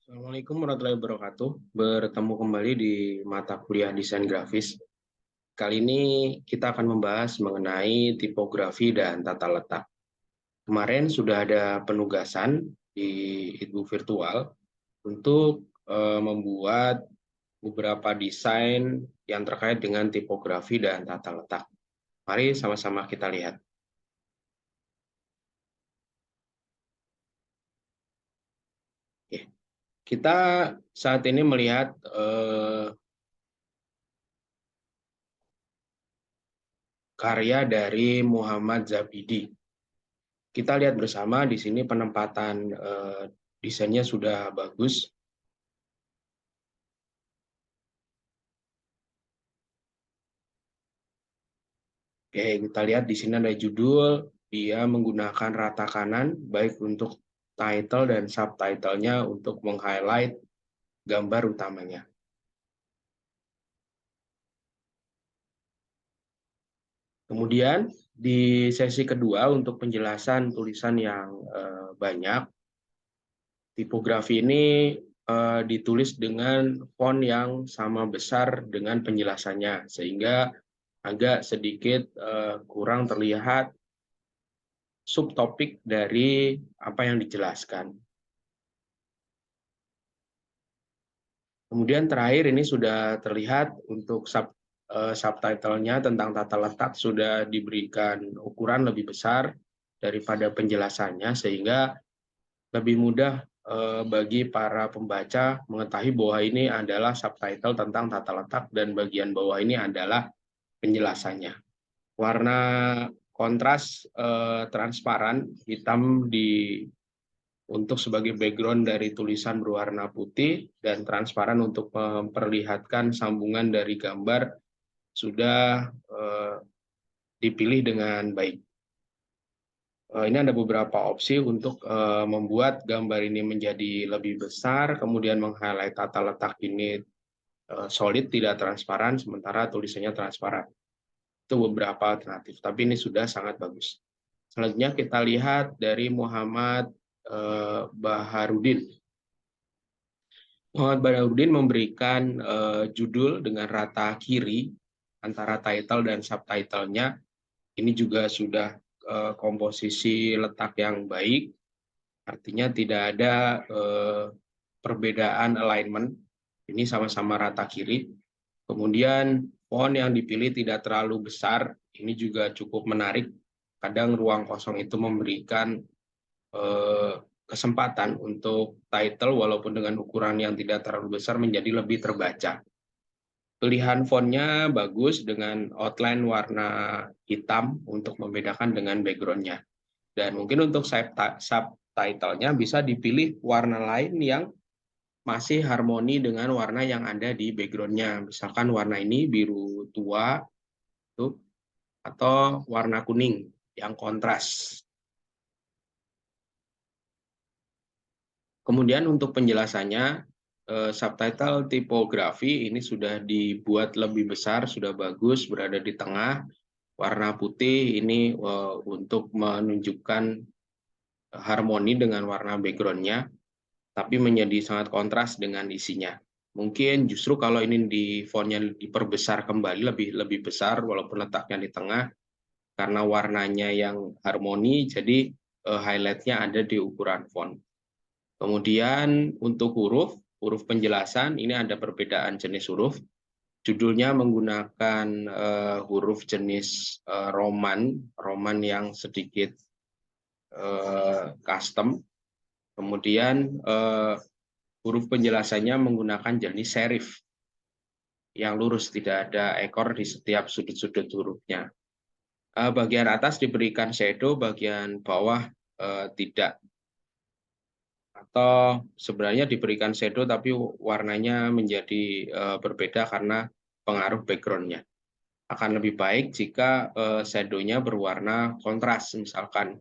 Assalamualaikum warahmatullahi wabarakatuh. Bertemu kembali di mata kuliah desain grafis. Kali ini kita akan membahas mengenai tipografi dan tata letak. Kemarin sudah ada penugasan di Ibu Virtual untuk membuat beberapa desain yang terkait dengan tipografi dan tata letak. Mari sama-sama kita lihat. Oke. Kita saat ini melihat karya dari Muhammad Zabidi. Kita lihat bersama di sini penempatan desainnya sudah bagus. Oke, kita lihat di sini ada judul, dia menggunakan rata kanan baik untuk title dan subtitlenya untuk meng-highlight gambar utamanya. Kemudian di sesi kedua untuk penjelasan tulisan yang banyak, tipografi ini ditulis dengan font yang sama besar dengan penjelasannya, sehingga agak sedikit kurang terlihat subtopik dari apa yang dijelaskan. Kemudian terakhir ini sudah terlihat untuk subtitlenya tentang tata letak sudah diberikan ukuran lebih besar daripada penjelasannya, sehingga lebih mudah bagi para pembaca mengetahui bahwa ini adalah subtitle tentang tata letak dan bagian bawah ini adalah penjelasannya. Warna kontras transparan hitam untuk sebagai background dari tulisan berwarna putih dan transparan untuk memperlihatkan sambungan dari gambar sudah dipilih dengan baik. Ini ada beberapa opsi untuk membuat gambar ini menjadi lebih besar, kemudian meng-highlight tata letak ini solid, tidak transparan, sementara tulisannya transparan. Itu beberapa alternatif, tapi ini sudah sangat bagus. Selanjutnya kita lihat dari Muhammad Baharudin. Muhammad Baharudin memberikan judul dengan rata kiri antara title dan subtitlenya. Ini juga sudah komposisi letak yang baik, artinya tidak ada perbedaan alignment. Ini sama-sama rata kiri. Kemudian font yang dipilih tidak terlalu besar, ini juga cukup menarik. Kadang ruang kosong itu memberikan kesempatan untuk title walaupun dengan ukuran yang tidak terlalu besar menjadi lebih terbaca. Pilihan fontnya bagus dengan outline warna hitam untuk membedakan dengan backgroundnya. Dan mungkin untuk subtitlenya bisa dipilih warna lain yang masih harmoni dengan warna yang ada di backgroundnya. Misalkan warna ini biru tua tuh, atau warna kuning yang kontras. Kemudian untuk penjelasannya, subtitle tipografi ini sudah dibuat lebih besar, sudah bagus, berada di tengah. Warna putih ini untuk menunjukkan harmoni dengan warna backgroundnya, tapi menjadi sangat kontras dengan isinya. Mungkin justru kalau ini di fontnya diperbesar kembali, lebih besar walaupun letaknya di tengah, karena warnanya yang harmoni, jadi highlight-nya ada di ukuran font. Kemudian untuk huruf penjelasan, ini ada perbedaan jenis huruf. Judulnya menggunakan huruf jenis Roman yang sedikit custom. Kemudian huruf penjelasannya menggunakan jenis serif yang lurus, tidak ada ekor di setiap sudut-sudut hurufnya. Bagian atas diberikan shadow, bagian bawah tidak. Atau sebenarnya diberikan shadow tapi warnanya menjadi berbeda karena pengaruh backgroundnya. Akan lebih baik jika shadow-nya berwarna kontras, misalkan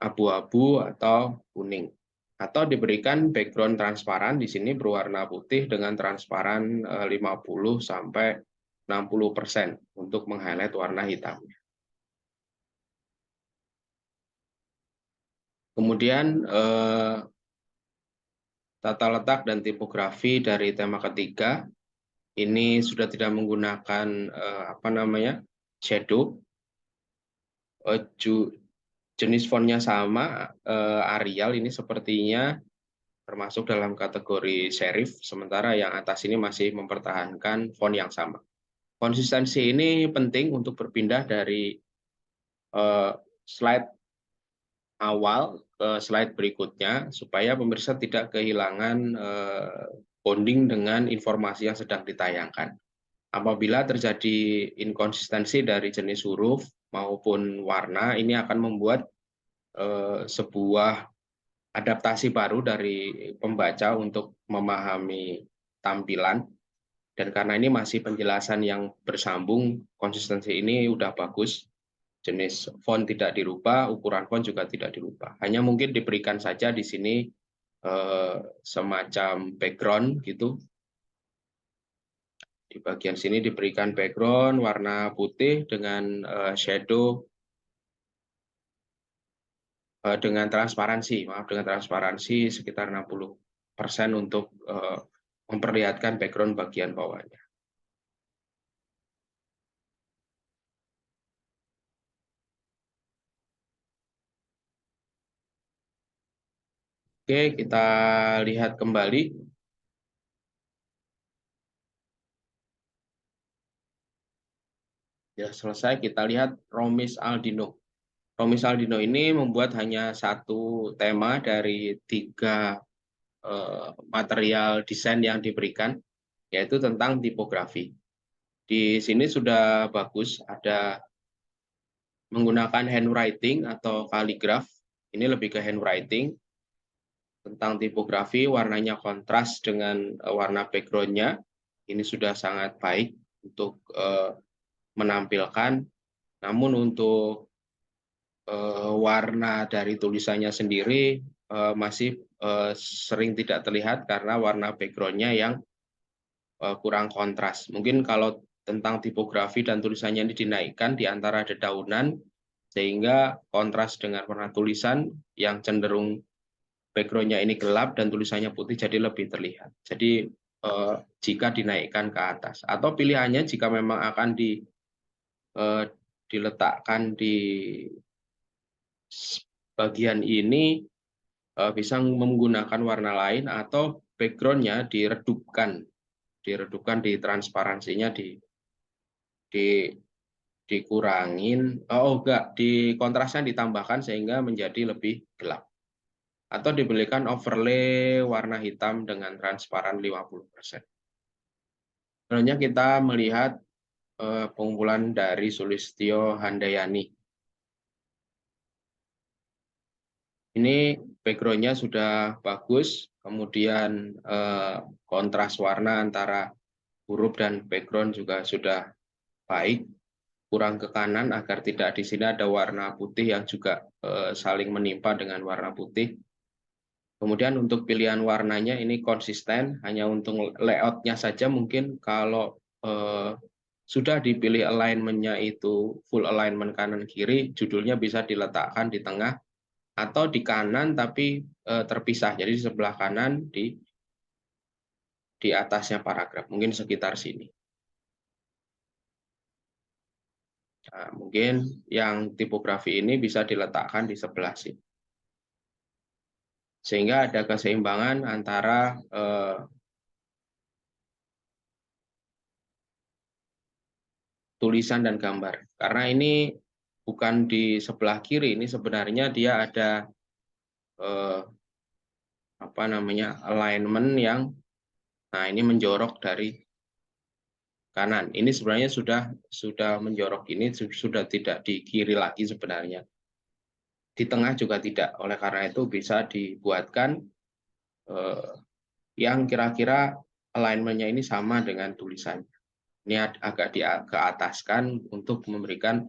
abu-abu atau kuning. Atau diberikan background transparan, di sini berwarna putih dengan transparan 50 sampai 60% untuk meng-highlight warna hitamnya. Kemudian tata letak dan tipografi dari tema ketiga. Ini sudah tidak menggunakan shadow. Jenis fontnya sama, Arial ini sepertinya termasuk dalam kategori serif, sementara yang atas ini masih mempertahankan font yang sama. Konsistensi ini penting untuk berpindah dari slide awal ke slide berikutnya, supaya pemirsa tidak kehilangan bonding dengan informasi yang sedang ditayangkan. Apabila terjadi inkonsistensi dari jenis huruf maupun warna, ini akan membuat sebuah adaptasi baru dari pembaca untuk memahami tampilan. Dan karena ini masih penjelasan yang bersambung, konsistensi ini udah bagus. Jenis font tidak dirubah, ukuran font juga tidak dirubah. Hanya mungkin diberikan saja di sini semacam background gitu. Di bagian sini diberikan background warna putih dengan shadow dengan transparansi sekitar 60% untuk memperlihatkan background bagian bawahnya. Oke, kita lihat kembali. Ya, selesai. Kita lihat Romis Aldino. Romis Aldino ini membuat hanya satu tema dari 3 material desain yang diberikan, yaitu tentang tipografi. Di sini sudah bagus, ada menggunakan handwriting atau kaligraf. Ini lebih ke handwriting. Tentang tipografi, warnanya kontras dengan warna background-nya. Ini sudah sangat baik untuk menampilkan. Namun untuk warna dari tulisannya sendiri masih sering tidak terlihat karena warna background-nya yang kurang kontras. Mungkin kalau tentang tipografi dan tulisannya ini dinaikkan di antara dedaunan, sehingga kontras dengan warna tulisan yang cenderung background-nya ini gelap dan tulisannya putih jadi lebih terlihat. Jadi jika dinaikkan ke atas, atau pilihannya jika memang akan diletakkan di bagian ini, bisa menggunakan warna lain atau background-nya diredupkan di transparansinya dikurangin, di kontrasnya ditambahkan sehingga menjadi lebih gelap. Atau diberikan overlay warna hitam dengan transparan 50%. Selanjutnya kita melihat pengumpulan dari Sulistyo Handayani. Ini background-nya sudah bagus, kemudian kontras warna antara huruf dan background juga sudah baik. Kurang ke kanan agar tidak di sini ada warna putih yang juga saling menimpa dengan warna putih. Kemudian untuk pilihan warnanya ini konsisten, hanya untuk layout-nya saja mungkin kalau sudah dipilih alignment-nya itu full alignment kanan kiri, judulnya bisa diletakkan di tengah atau di kanan tapi terpisah. Jadi di sebelah kanan di atasnya paragraf, mungkin sekitar sini. Nah, mungkin yang tipografi ini bisa diletakkan di sebelah sini. Sehingga ada keseimbangan antara tulisan dan gambar. Karena ini bukan di sebelah kiri, ini sebenarnya dia ada alignment yang, nah ini menjorok dari kanan. Ini sebenarnya sudah menjorok, ini sudah tidak di kiri lagi sebenarnya. Di tengah juga tidak. Oleh karena itu bisa dibuatkan yang kira-kira alignment-nya ini sama dengan tulisannya. Ini agak keataskan untuk memberikan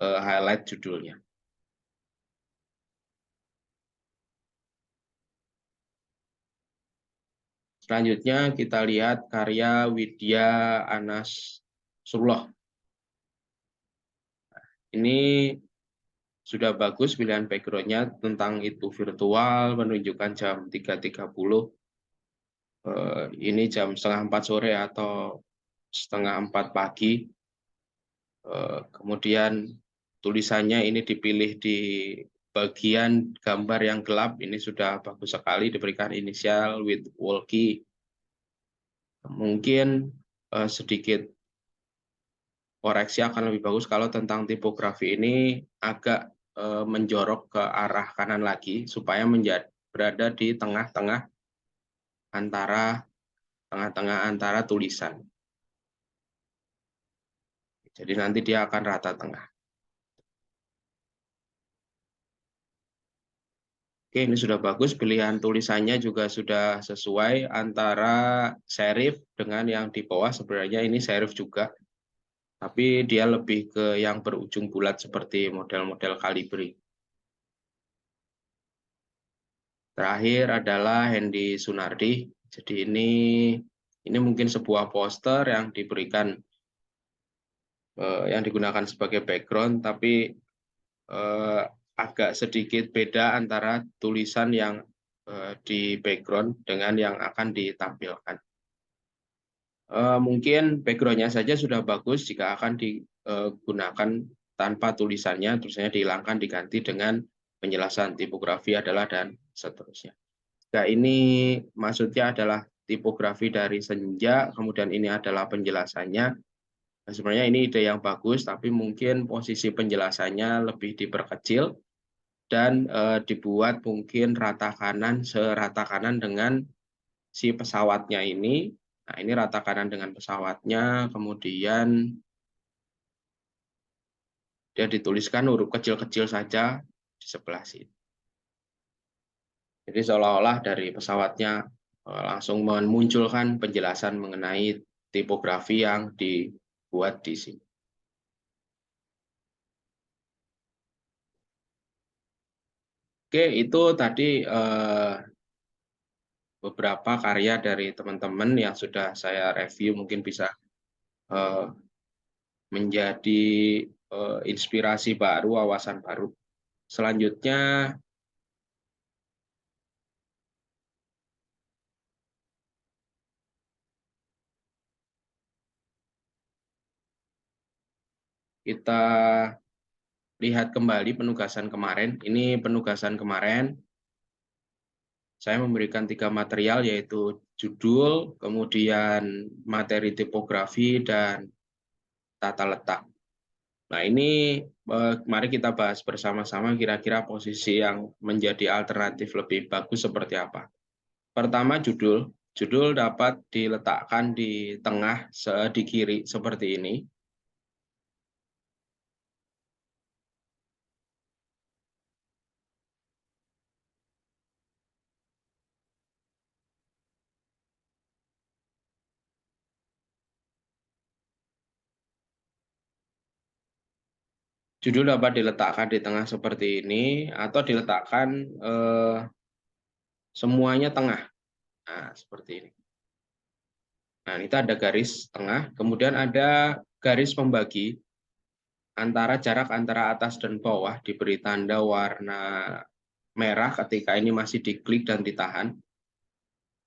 highlight judulnya. Selanjutnya kita lihat karya Widya Anasrullah. Ini sudah bagus pilihan background-nya tentang itu virtual, menunjukkan jam 3.30. Ini jam 3:30 sore atau 3:30 pagi. Kemudian tulisannya ini dipilih di bagian gambar yang gelap, ini sudah bagus sekali, diberikan inisial with walkie. Mungkin sedikit koreksi akan lebih bagus kalau tentang tipografi ini agak menjorok ke arah kanan lagi, supaya berada di tengah-tengah antara tulisan. Jadi nanti dia akan rata tengah. Oke, ini sudah bagus, pilihan tulisannya juga sudah sesuai antara serif dengan yang di bawah. Sebenarnya ini serif juga, tapi dia lebih ke yang berujung bulat seperti model-model Calibri. Terakhir adalah Hendy Sunardi. Jadi ini mungkin sebuah poster yang yang digunakan sebagai background, tapi agak sedikit beda antara tulisan yang di background dengan yang akan ditampilkan. Mungkin background-nya saja sudah bagus jika akan digunakan tanpa tulisannya dihilangkan, diganti dengan penjelasan tipografi adalah dan seterusnya. Nah, ini maksudnya adalah tipografi dari Senja, kemudian ini adalah penjelasannya. Nah, sebenarnya ini ide yang bagus, tapi mungkin posisi penjelasannya lebih diperkecil dan dibuat mungkin serata kanan dengan si pesawatnya ini. Nah, ini rata kanan dengan pesawatnya, kemudian dia dituliskan huruf kecil-kecil saja di sebelah sini. Jadi seolah-olah dari pesawatnya langsung memunculkan penjelasan mengenai tipografi yang dibuat di sini. Oke, itu tadi beberapa karya dari teman-teman yang sudah saya review, mungkin bisa menjadi inspirasi baru, wawasan baru. Selanjutnya kita lihat kembali penugasan kemarin. Ini penugasan kemarin, saya memberikan 3 material, yaitu judul, kemudian materi tipografi, dan tata letak. Nah, ini mari kita bahas bersama-sama kira-kira posisi yang menjadi alternatif lebih bagus seperti apa. Pertama, judul. Judul dapat diletakkan di tengah, di kiri seperti ini. Judul dapat diletakkan di tengah seperti ini, atau diletakkan semuanya tengah. Nah, seperti ini. Nah, ini ada garis tengah, kemudian ada garis pembagi antara jarak antara atas dan bawah, diberi tanda warna merah ketika ini masih diklik dan ditahan.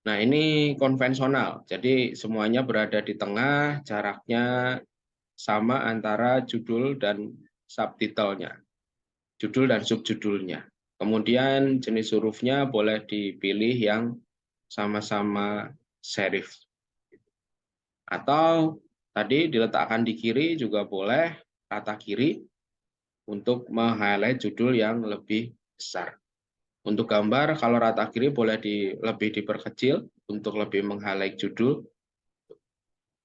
Nah, ini konvensional, jadi semuanya berada di tengah, jaraknya sama antara judul dan subtitlenya, judul dan subjudulnya. Kemudian jenis hurufnya boleh dipilih yang sama-sama serif. Atau tadi diletakkan di kiri juga boleh, rata kiri, untuk meng-highlight judul yang lebih besar. Untuk gambar, kalau rata kiri boleh lebih diperkecil untuk lebih meng-highlight judul.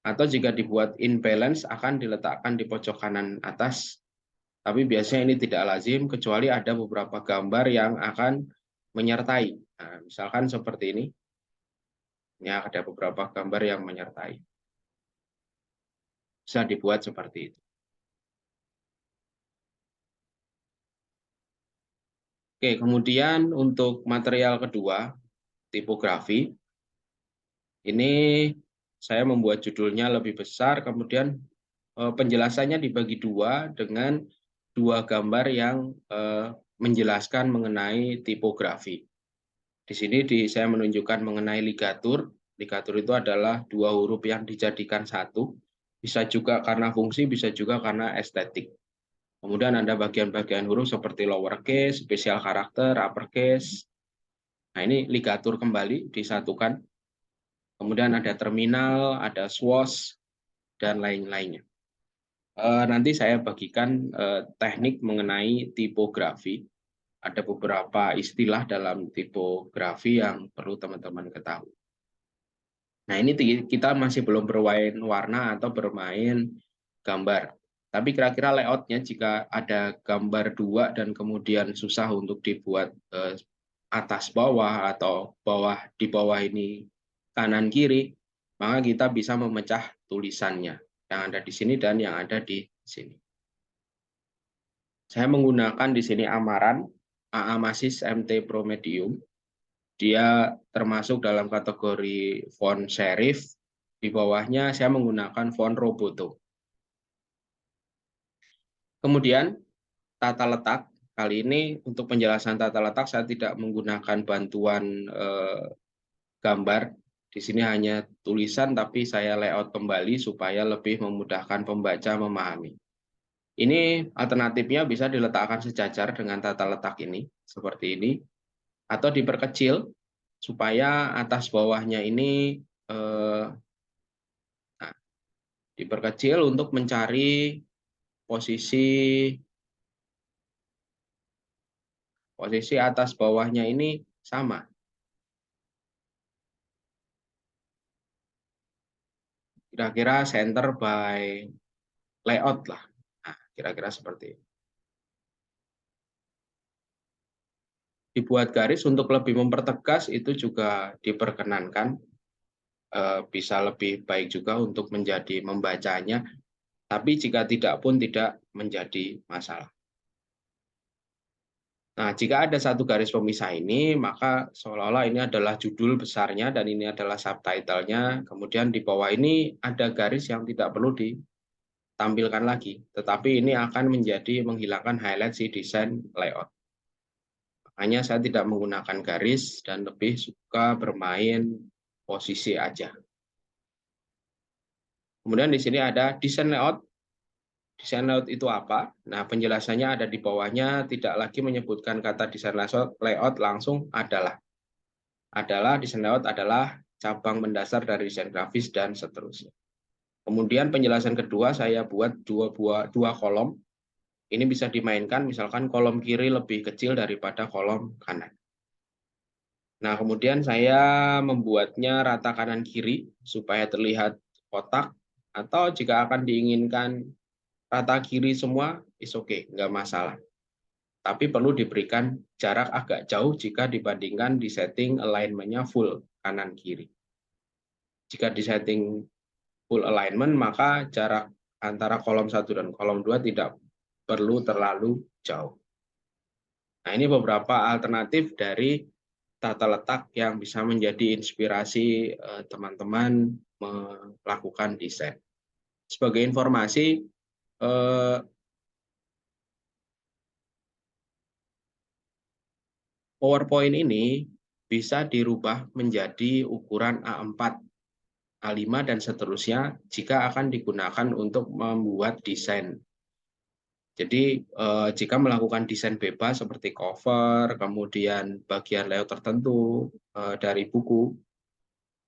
Atau jika dibuat imbalance akan diletakkan di pojok kanan atas. Tapi biasanya ini tidak lazim, kecuali ada beberapa gambar yang akan menyertai. Nah, misalkan seperti ini. Ini ada beberapa gambar yang menyertai. Bisa dibuat seperti itu. Oke, kemudian untuk material kedua, tipografi, ini saya membuat judulnya lebih besar, kemudian penjelasannya dibagi dua dengan 2 gambar yang menjelaskan mengenai tipografi. Di sini saya menunjukkan mengenai ligatur. Ligatur itu adalah dua huruf yang dijadikan satu, bisa juga karena fungsi, bisa juga karena estetik. Kemudian ada bagian-bagian huruf seperti lowercase, spesial karakter, uppercase. Nah, ini ligatur kembali disatukan. Kemudian ada terminal, ada swash, dan lain-lainnya. Nanti saya bagikan teknik mengenai tipografi. Ada beberapa istilah dalam tipografi yang perlu teman-teman ketahui. Nah, ini kita masih belum bermain warna atau bermain gambar. Tapi kira-kira layoutnya jika ada gambar dua dan kemudian susah untuk dibuat atas bawah atau di bawah ini kanan kiri, maka kita bisa memecah tulisannya yang ada di sini dan yang ada di sini. Saya menggunakan di sini Amaran AA Masis MT Pro Medium. Dia termasuk dalam kategori font serif. Di bawahnya saya menggunakan font Roboto. Kemudian tata letak. Kali ini untuk penjelasan tata letak saya tidak menggunakan bantuan gambar. Di sini hanya tulisan tapi saya layout kembali supaya lebih memudahkan pembaca memahami. Ini alternatifnya bisa diletakkan sejajar dengan tata letak ini, seperti ini. Atau diperkecil supaya atas bawahnya ini diperkecil untuk mencari posisi atas bawahnya ini sama. Kira-kira center by layout lah. Nah, kira-kira seperti itu. Dibuat garis untuk lebih mempertegas itu juga diperkenankan. Bisa lebih baik juga untuk menjadi membacanya. Tapi jika tidak pun tidak menjadi masalah. Nah, jika ada satu garis pemisah ini, maka seolah-olah ini adalah judul besarnya dan ini adalah subtitlenya. Kemudian di bawah ini ada garis yang tidak perlu ditampilkan lagi, tetapi ini akan menjadi menghilangkan highlight si desain layout. Makanya saya tidak menggunakan garis dan lebih suka bermain posisi aja. Kemudian di sini ada desain layout. Desain layout itu apa? Nah, penjelasannya ada di bawahnya, tidak lagi menyebutkan kata desain layout langsung adalah. Desain layout adalah cabang mendasar dari desain grafis dan seterusnya. Kemudian penjelasan kedua saya buat dua kolom. Ini bisa dimainkan, misalkan kolom kiri lebih kecil daripada kolom kanan. Nah, kemudian saya membuatnya rata kanan kiri supaya terlihat kotak, atau jika akan diinginkan rata kiri semua, is okay, nggak masalah. Tapi perlu diberikan jarak agak jauh jika dibandingkan di setting alignment-nya full kanan kiri. Jika di setting full alignment, maka jarak antara kolom 1 dan kolom 2 tidak perlu terlalu jauh. Nah, ini beberapa alternatif dari tata letak yang bisa menjadi inspirasi teman-teman melakukan desain. Sebagai informasi, PowerPoint ini bisa dirubah menjadi ukuran A4, A5, dan seterusnya jika akan digunakan untuk membuat desain. Jadi jika melakukan desain bebas seperti cover, kemudian bagian layout tertentu dari buku,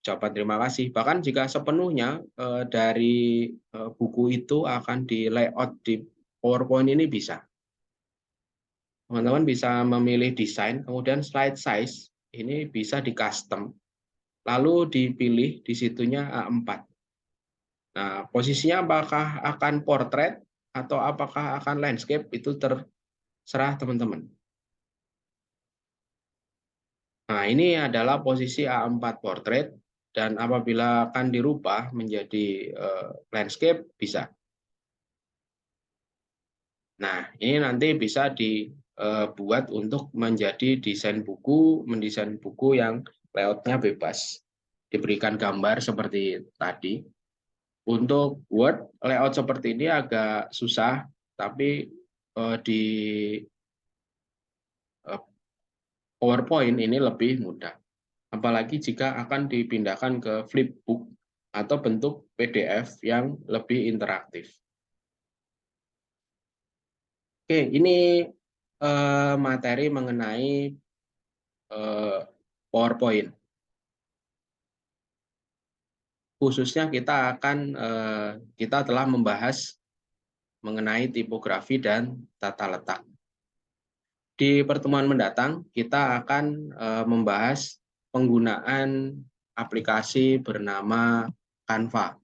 ucapan terima kasih. Bahkan jika sepenuhnya dari buku itu akan di layout di PowerPoint ini bisa. Teman-teman bisa memilih desain, kemudian slide size ini bisa di custom, lalu dipilih di situnya A4. Nah, posisinya apakah akan portrait atau apakah akan landscape itu terserah teman-teman. Nah, ini adalah posisi A4 portrait dan apabila akan dirubah menjadi landscape bisa. Nah, ini nanti bisa dibuat untuk menjadi mendesain buku yang layoutnya bebas. Diberikan gambar seperti tadi. Untuk Word, layout seperti ini agak susah, tapi di PowerPoint ini lebih mudah. apalagi jika akan dipindahkan ke flipbook atau bentuk PDF yang lebih interaktif. Oke, ini materi mengenai PowerPoint. Khususnya kita telah membahas mengenai tipografi dan tata letak. Di pertemuan mendatang kita akan membahas penggunaan aplikasi bernama Canva.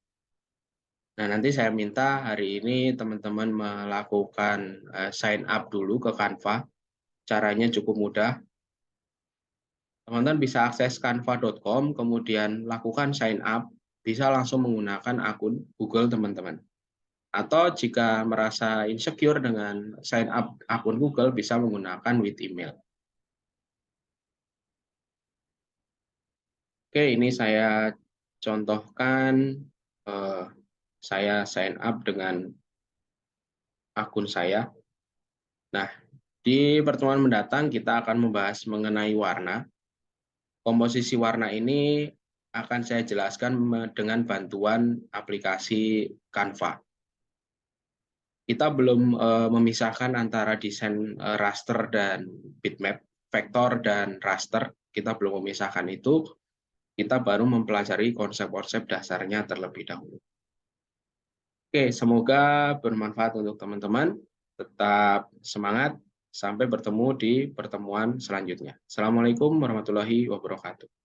Nah, nanti saya minta hari ini teman-teman melakukan sign up dulu ke Canva. Caranya cukup mudah. Teman-teman bisa akses canva.com, kemudian lakukan sign up, bisa langsung menggunakan akun Google teman-teman. Atau jika merasa insecure dengan sign up akun Google, bisa menggunakan with email. Oke, ini saya contohkan, saya sign up dengan akun saya. Nah, di pertemuan mendatang kita akan membahas mengenai warna. Komposisi warna ini akan saya jelaskan dengan bantuan aplikasi Canva. Kita belum memisahkan antara desain raster dan bitmap, vektor dan raster. Kita belum memisahkan itu. Kita baru mempelajari konsep-konsep dasarnya terlebih dahulu. Oke, semoga bermanfaat untuk teman-teman. Tetap semangat. Sampai bertemu di pertemuan selanjutnya. Assalamualaikum warahmatullahi wabarakatuh.